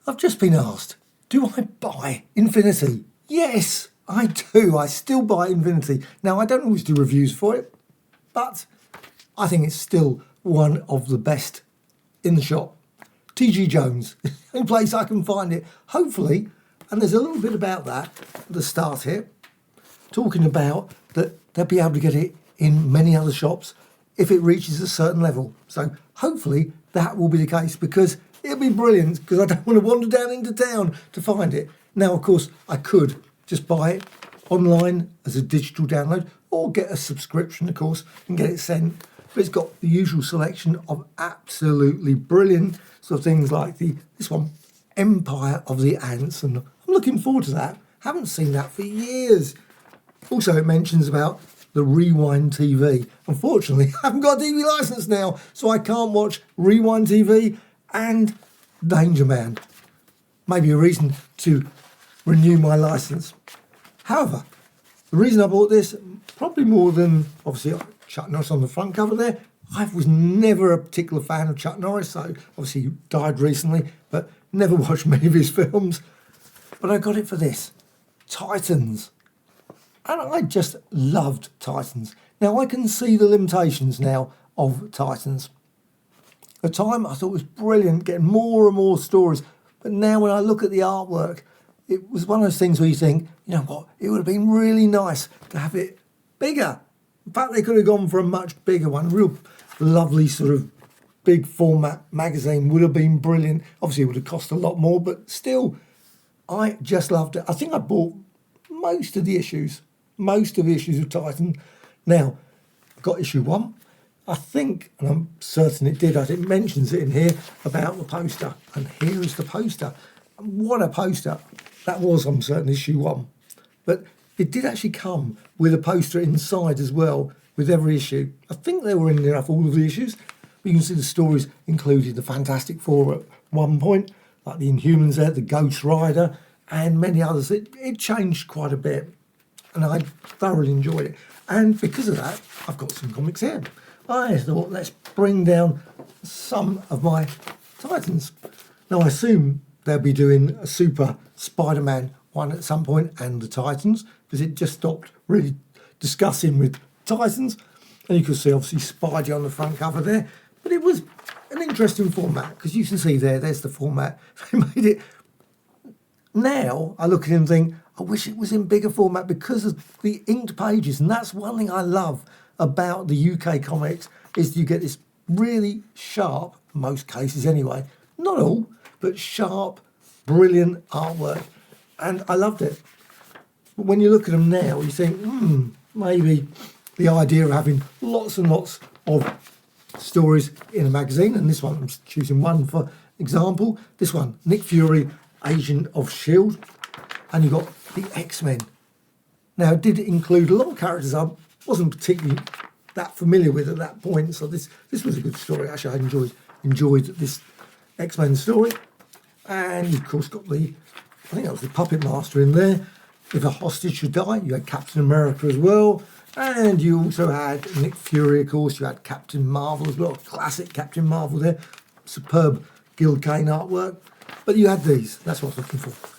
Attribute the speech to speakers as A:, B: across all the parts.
A: I've just been asked, do I buy Infinity? Yes, I do. I still buy Infinity. Now, I don't always do reviews for it, but I think it's still one of the best in the shop. TG Jones, the only place I can find it, hopefully, and there's a little bit about that at the start here, talking about that they'll be able to get it in many other shops if it reaches a certain level. So hopefully that will be the case, because it'll be brilliant, because I don't want to wander down into town to find it. Now, of course, I could just buy it online as a digital download or get a subscription, of course, and get it sent. But it's got the usual selection of absolutely brilliant sort of things like this one, Empire of the Ants, and I'm looking forward to that. Haven't seen that for years. Also, it mentions about the Rewind TV. Unfortunately, I haven't got a TV licence now, so I can't watch Rewind TV and Danger Man. Maybe a reason to renew my licence. However, the reason I bought this, probably more than, obviously, Chuck Norris on the front cover there. I was never a particular fan of Chuck Norris, so obviously he died recently, but never watched many of his films. But I got it for this, Titans. And I just loved Titans. Now, I can see the limitations now of Titans. At the time, I thought it was brilliant, getting more and more stories. But now when I look at the artwork, it was one of those things where you think, you know what, it would have been really nice to have it bigger. In fact, they could have gone for a much bigger one. A real lovely sort of big format magazine would have been brilliant. Obviously, it would have cost a lot more, but still, I just loved it. I think I bought most of the issues of Titan. Now, I've got issue 1. I think, and I'm certain it did, it mentions it in here about the poster. And here is the poster. What a poster. That was, I'm certain, issue 1. But it did actually come with a poster inside as well, with every issue. I think they were in enough all of the issues. You can see the stories included the Fantastic Four at one point, like the Inhumans there, the Ghost Rider, and many others. It changed quite a bit, and I thoroughly enjoyed it. And because of that, I've got some comics here. I thought, let's bring down some of my Titans. Now, I assume they'll be doing a Super Spider-Man one at some point, and the Titans, because it just stopped really discussing with Titans. And you can see, obviously, Spidey on the front cover there. But it was an interesting format, because you can see there's the format. They made it. Now, I look at it and think, I wish it was in bigger format because of the inked pages. And that's one thing I love about the UK comics, is you get this really sharp, most cases anyway, not all, but sharp, brilliant artwork. And I loved it. But when you look at them now, you think, maybe the idea of having lots and lots of stories in a magazine, and this one, I'm choosing one for example, this one, Nick Fury, Agent of S.H.I.E.L.D., and you've got the X-Men. Now, it did include a lot of characters I wasn't particularly that familiar with at that point, so this was a good story. Actually, I enjoyed this X-Men story. And you've, of course, got I think that was the Puppet Master in there. If a hostage should die, you had Captain America as well. And you also had Nick Fury, of course. You had Captain Marvel as well. Classic Captain Marvel there. Superb Gil Kane artwork. But you had these. That's what I was looking for.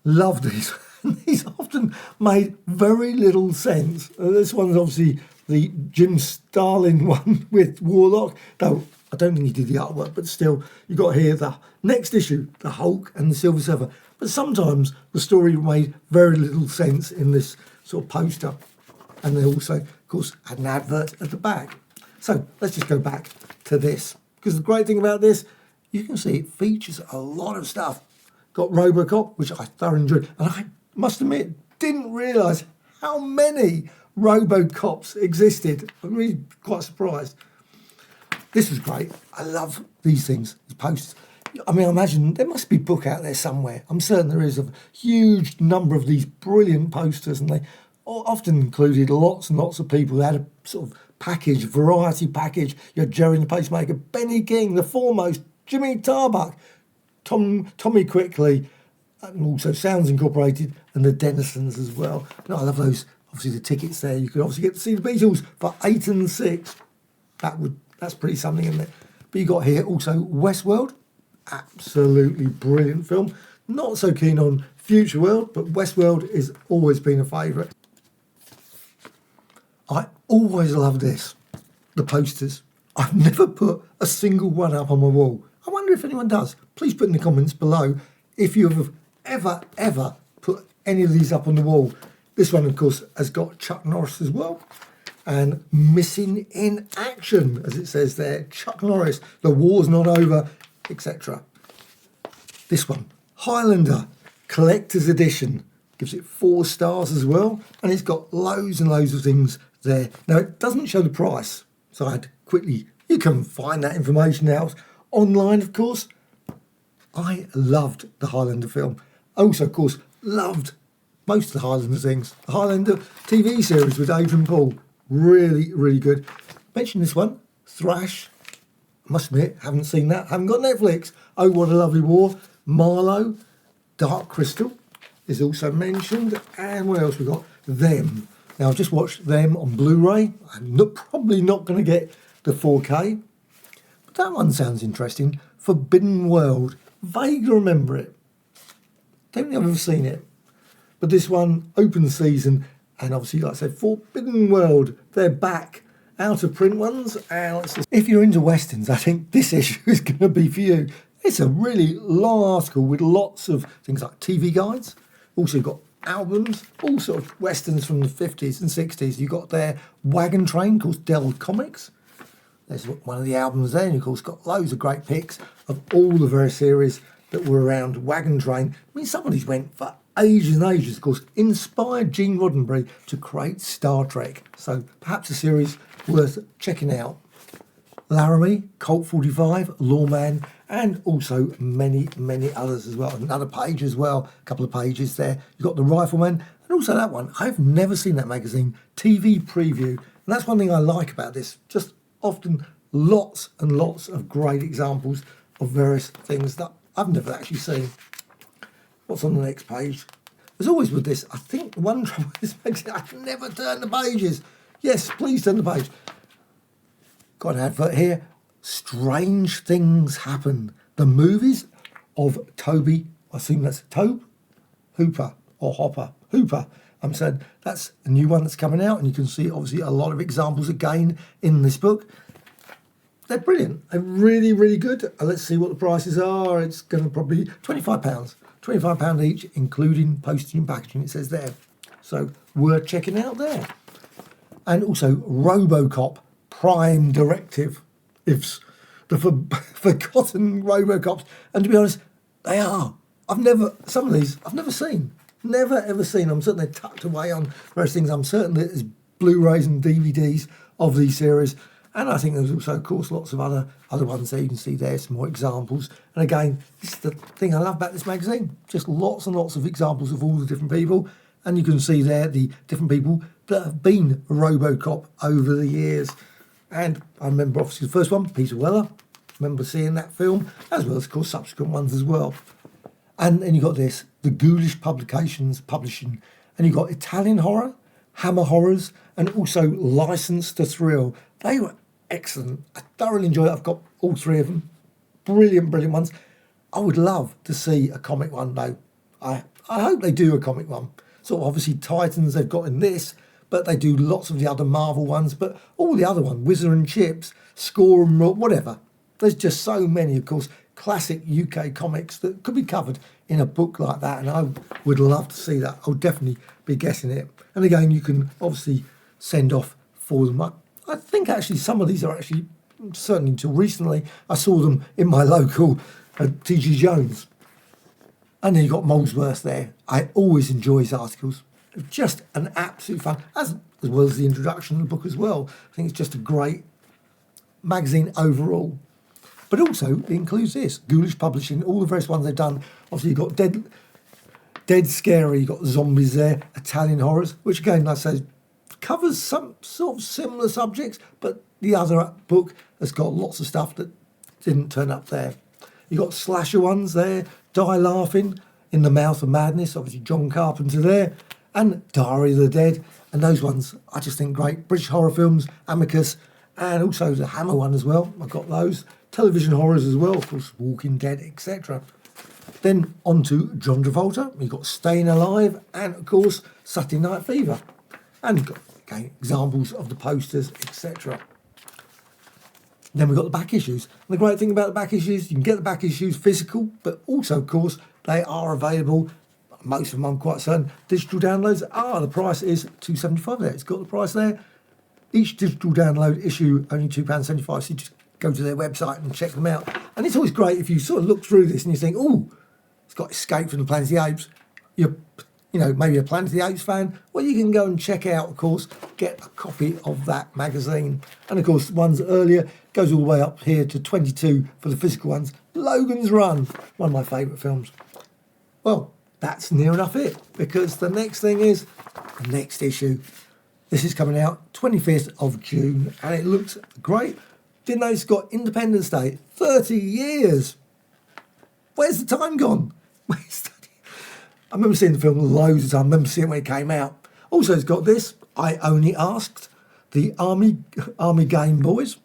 A: Love these. These often made very little sense. This one's obviously the Jim Starlin one with Warlock. Though I don't think he did the artwork, but still, you got here the next issue, the Hulk and the Silver Surfer. But sometimes the story made very little sense in this sort of poster. And they also, of course, had an advert at the back. So let's just go back to this. Because the great thing about this, you can see it features a lot of stuff. Got RoboCop, which I thoroughly enjoyed. And I must admit, didn't realise how many RoboCops existed. I'm really quite surprised. This was great. I love these things, these posters. I mean, I imagine there must be a book out there somewhere. I'm certain there is, of a huge number of these brilliant posters, and they often included lots and lots of people who had a sort of package, variety package. You had Jerry and the Pacemaker, Benny King, The Foremost, Jimmy Tarbuck, Tommy Quickly, and also Sounds Incorporated, and the Dennisons as well. And I love those, obviously, the tickets there. You could obviously get to see the Beatles for 8 and 6. That's pretty something, isn't it? But you got here also Westworld, absolutely brilliant film. Not so keen on Future World, but Westworld has always been a favourite. I always love this, the posters. I've never put a single one up on my wall. I wonder if anyone does. Please put in the comments below if you have ever put any of these up on the wall. This one, of course, has got Chuck Norris as well. And Missing in Action, as it says there. Chuck Norris, the war's not over, etc. This one, Highlander, Collector's Edition. Gives it 4 stars as well. And it's got loads and loads of things there. Now, it doesn't show the price. So I had to quickly, you can find that information out online, of course. I loved the Highlander film. Also, of course, loved most of the Highlander things. The Highlander TV series with Adrian Paul. Really, really good. Mention this one, Thrash. I must admit, haven't seen that. Haven't got Netflix. Oh, What a Lovely War. Marlowe. Dark Crystal is also mentioned. And what else we got? Them. Now, I've just watched Them on Blu-ray. I'm probably not going to get the 4K. But that one sounds interesting. Forbidden World. Vaguely remember it. Don't think I've ever seen it. But this one, open season, and obviously, like I said, Forbidden World, they're back. Out of print ones. And if you're into westerns, I think this issue is going to be for you. It's a really long article with lots of things like TV guides. Also got albums, all sort of westerns from the 50s and 60s. You've got their Wagon Train, called Dell Comics. There's one of the albums there, and of course got loads of great pics of all the various series that were around Wagon Train. I mean, some of these went for ages and ages, of course, inspired Gene Roddenberry to create Star Trek. So perhaps a series worth checking out. Laramie, Colt 45, Lawman, and also many, many others as well. Another page as well, a couple of pages there. You've got the Rifleman, and also that one. I've never seen that magazine, TV Preview. And that's one thing I like about this. Just often lots and lots of great examples of various things that I've never actually seen. What's on the next page? As always with this, I think one trouble with this magazine, I can never turn the pages. Yes, please turn the page. Got an advert here. Strange Things Happen. The movies of Toby, I assume that's Tobe? Hooper or Hopper. Hooper. I'm saying that's a new one that's coming out, and you can see obviously a lot of examples again in this book. They're brilliant. They're really, really good. Let's see what the prices are. It's going to probably £25. £25 each, including postage and packaging, it says there. So worth checking out there. And also RoboCop Prime Directive. It's the forgotten RoboCops. And to be honest, they are. Some of these I've never seen. Never ever seen. I'm certain they're tucked away on various things. I'm certain that there's Blu-rays and DVDs of these series. And I think there's also, of course, lots of other ones there. You can see there some more examples. And again, this is the thing I love about this magazine. Just lots and lots of examples of all the different people. And you can see there the different people that have been RoboCop over the years. And I remember, obviously, the first one, Peter Weller. I remember seeing that film, as well as, of course, subsequent ones as well. And then you got this, the Ghoulish Publishing. And you got Italian Horror, Hammer Horrors, and also License to Thrill. They were excellent. I thoroughly enjoyed it. I've got all 3 of them. Brilliant, brilliant ones. I would love to see a comic one, though. I hope they do a comic one. So obviously Titans they've got in this, but they do lots of the other Marvel ones. But all the other ones, Wizard and Chips, Score and whatever. There's just so many, of course, classic UK comics that could be covered in a book like that. And I would love to see that. I would definitely be getting it. And again, you can obviously send off for them. I think actually some of these are actually, certainly until recently, I saw them in my local T.G. Jones. And then you've got Molesworth there. I always enjoy his articles. Just an absolute fun, as well as the introduction of the book as well. I think it's just a great magazine overall. But also, it includes this, Ghoulish Publishing, all the various ones they've done. Obviously, you've got Dead Scary, you've got Zombies there, Italian Horrors, which again, like I say, covers some sort of similar subjects, but the other book has got lots of stuff that didn't turn up there. You've got slasher ones there, Die Laughing, In the Mouth of Madness, obviously John Carpenter there, and Diary of the Dead, and those ones I just think great. British horror films, Amicus, and also the Hammer one as well. I've got those. television horrors as well, of course, Walking Dead, etc. Then on to John Travolta. You've got Staying Alive and, of course, Saturday Night Fever. And you've got, again, examples of the posters, etc. Then we've got the back issues. And the great thing about the back issues, you can get the back issues physical, but also, of course, they are available, most of them I'm quite certain, digital downloads. The price is $2.75 there. It's got the price there. Each digital download issue only £2.75, so you just go to their website and check them out. And it's always great if you sort of look through this and you think, oh, it's got Escape from the Planet of the Apes. You're, maybe a Planet of the Apes fan. Well, you can go and check out, of course, get a copy of that magazine. And, of course, ones earlier goes all the way up here to 22 for the physical ones. Logan's Run, one of my favourite films. Well, that's near enough it, because the next thing is the next issue. This is coming out 25th of June, and it looks great. Didn't know it's got Independence Day, 30 years. Where's the time gone? I remember seeing the film loads of times. I remember seeing it when it came out. Also, it's got this, I Only Asked, the Army Game Boys,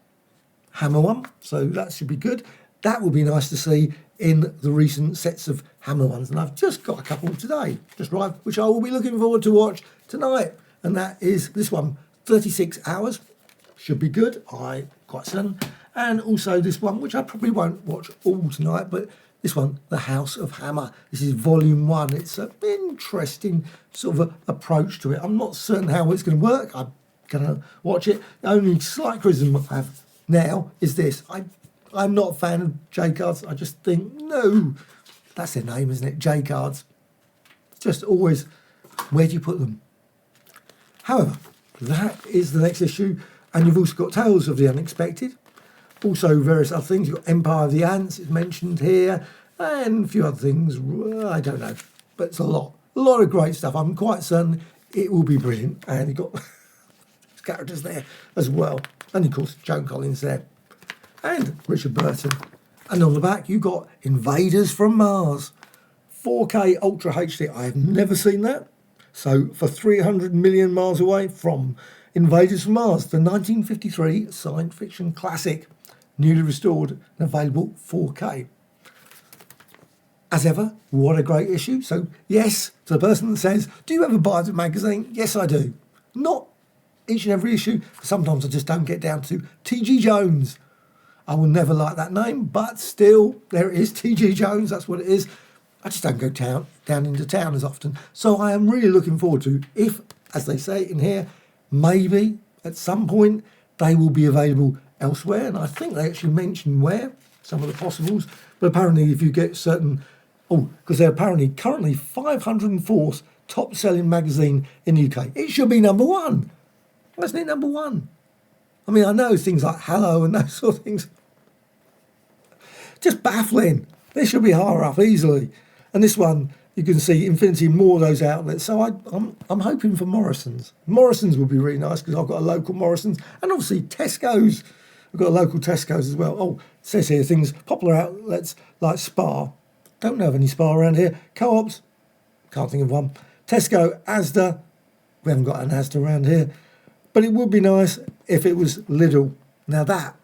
A: Hammer one, so that should be good. That will be nice to see in the recent sets of Hammer ones. And I've just got a couple today, just right, which I will be looking forward to watch tonight. And that is this one, 36 Hours. Should be good, I'm quite certain. And also this one, which I probably won't watch all tonight, but this one, The House of Hammer. This is volume 1. It's an interesting sort of approach to it. I'm not certain how it's going to work. I'm going to watch it. The only slight criticism I have now is this. I'm not a fan of J-Cards. I just think, no, that's their name, isn't it? J-Cards. Just always, where do you put them? However, that is the next issue. And you've also got Tales of the Unexpected. Also various other things. You've got Empire of the Ants, it's mentioned here. And a few other things. I don't know. But it's a lot. A lot of great stuff. I'm quite certain it will be brilliant. And you've got characters there as well. And, of course, Joan Collins there. And Richard Burton. And on the back, you've got Invaders from Mars. 4K Ultra HD. I have never seen that. So, for 300 million miles away from Invaders from Mars, the 1953 science fiction classic, newly restored and available 4K. As ever, what a great issue. So, yes, to the person that says, do you ever buy the magazine? Yes, I do. Not each and every issue. Sometimes I just don't get down to T.G. Jones. I will never like that name, but still, there it is, T.G. Jones, that's what it is. I just don't go down into town as often. So I am really looking forward to, if, as they say in here, maybe at some point they will be available elsewhere. And I think they actually mention where, some of the possibles. But apparently if you get certain, because they're apparently currently 504th top-selling magazine in the UK. It should be number 1. Why isn't it number 1? I mean, I know things like Hello and those sort of things. Just baffling. This should be higher up easily. And this one, you can see Infinity, more of those outlets. So I'm hoping for Morrison's. Morrison's will be really nice because I've got a local Morrison's. And obviously Tesco's. I've got a local Tesco's as well. It says here things, popular outlets like Spar. Don't know of any Spar around here. Co-ops, can't think of one. Tesco, Asda. We haven't got an Asda around here. But it would be nice if it was Lidl. Now that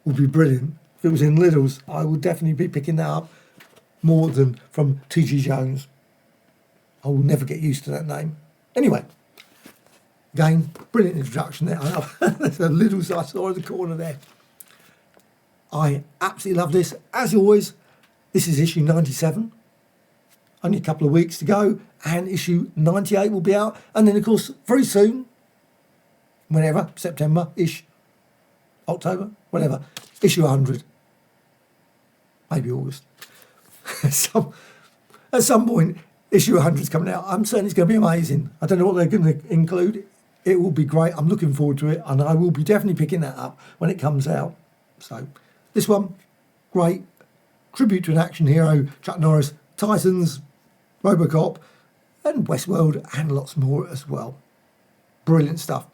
A: would be brilliant. If it was in Lidl's, I would definitely be picking that up more than from T.G. Jones. I will never get used to that name. Anyway, again, brilliant introduction there. I love the Lidl's I saw in the corner there. I absolutely love this. As always, this is issue 97. Only a couple of weeks to go, and issue 98 will be out. And then, of course, very soon, whenever, September-ish, October, whatever, issue 100. Maybe August. At some point, issue 100 is coming out. I'm certain it's going to be amazing. I don't know what they're going to include. It will be great. I'm looking forward to it, and I will be definitely picking that up when it comes out. So, this one, great. Tribute to an action hero, Chuck Norris, Titans, Robocop, and Westworld, and lots more as well. Brilliant stuff.